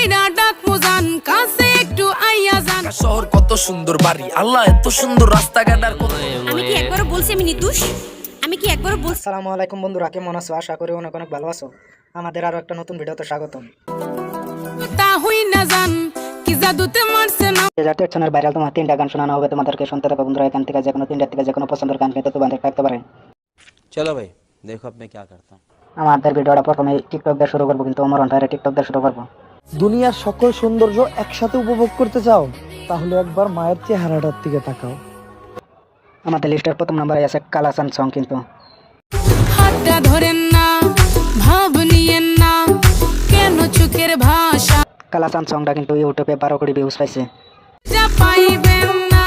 কইরা ডাক মোজান কাছে একটু আইয়া যান। শহর কত সুন্দর বাড়ি, আল্লাহ এত সুন্দর রাস্তাঘাট আর কত। আমি কি একবার বলছি আমি নির্দোষ? আমি কি একবার বলছি? আসসালামু আলাইকুম বন্ধুরা, কেমন আছো? আশা করি অনেক অনেক ভালো আছো। আমাদের আরো একটা নতুন ভিডিওতে স্বাগতম। তা হই না জান কি জাদুতে মারছে না। চ্যানেল ভাইরাল তোমার 3টা গান শোনানো হবে, তোমাদেরকে শুনতে থাকো বন্ধুরা। এখান থেকে যে কোনো 3টা থেকে যে কোনো পছন্দের গান পেতে তোমাদের থাকতে পারে। चलो भाई देखो अब मैं क्या करता हूँ। আমাদের ভিডিওটা প্রথমে টিকটক দিয়ে শুরু করবো, কিন্তু অমরণ ভাইয়ের টিকটক দিয়ে শুরু করবো। দুনিয়ার সকল সৌন্দর্য একসাথে উপভোগ করতে চাও, তাহলে একবার মায়ের চেহারাটার দিকে তাকাও। আমাদের লিস্টের প্রথম নম্বরে আছে কালাচান সং। কিন্তু হাতটা ধরেন না, ভাব নিয়েন না, কেন চোখের ভাষা কালাচান সংটা কিন্তু ইউটিউবে 12 কোটি ভিউজ পাইছে। যা পাইবেন না।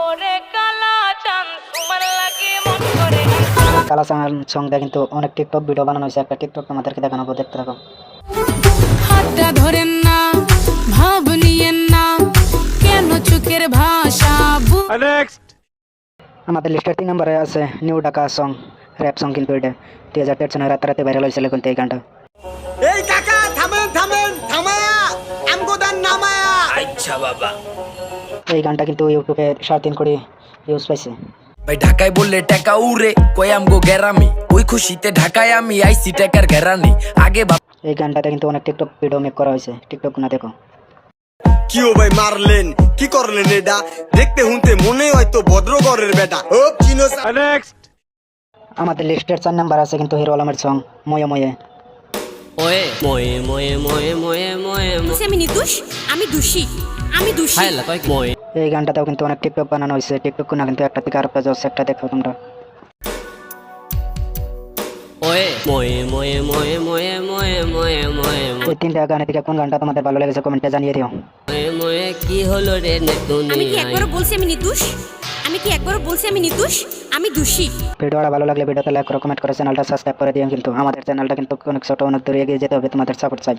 ওরে কালা চাঁদ তোমার লাগে মন করে না। কালাচান সংটা কিন্তু অনেক টিকটক ভিডিও বানানো হয়েছে। একটা টিকটক তোমাদেরকে দেখানো হবে, দেখতে থাকো। হাতটা ধরেন না, ভাব নিয়েন না, কেন চোখের ভাষা আমাদের লিস্টের 3 নম্বরে আছে new Dhaka song, rap song. কিন্তু এটা 2013 সালে রাতারাতি ভাইরাল হয়েছিল কিন্তু এই গানটা। এই কাকা থামেন থামেন থামায়া আমগো দান নামায়া। আচ্ছা বাবা, এই গানটা কিন্তু ইউটিউবে 3.5 কোটি ভিউজ পাইছে। ভাই ঢাকায় বললে টাকা উড়ে, কই আমগো গেরামি, ওই খুশিতে ঢাকায় আমি আইসি টাকার ঘেরানি। আগে এই গানটাতে কিন্তু অনেক টিকটক ভিডিও মেক করা হয়েছে, টিকটক না দেখো। কি ও ভাই মারলেন, কি করলেন এটা? দেখতে হুনতে মনে হয়তো ভদ্রগরের বেটা। ও চিনো নেক্সট। আমাদের লিস্টের 4 নাম্বার আছে কিন্তু হিরো আলমের সং ময়ে ময়ে। বলছি আমি নির্দোষ, আমি দোষী, আমি দোষী। এই গানটাতেও কিন্তু অনেক টিকটক বানানো হয়েছে। টিকটক না কিন্তু একটা থেকে আরেকটা জোস, একটা দেখো তোমরা। এই 3টা গানের থেকে কোন গানটা তোমাদের ভালো লেগেছে কমেন্টে জানিয়ে দিও। আমি কি একবার বলছি আমি নির্দোষ? আমি কি একবার বলছি আমি নির্দোষ? আমি দোষী। ভিডিওটা ভালো লাগলে ভিডিওতে লাইক করো, কমেন্ট করো, চ্যানেলটা সাবস্ক্রাইব করে দিও। কিন্তু আমাদের চ্যানেলটা কিন্তু অনেক ছোট, অনেক দূরে এগিয়ে যেতে হবে, তোমাদের সাপোর্ট চাই।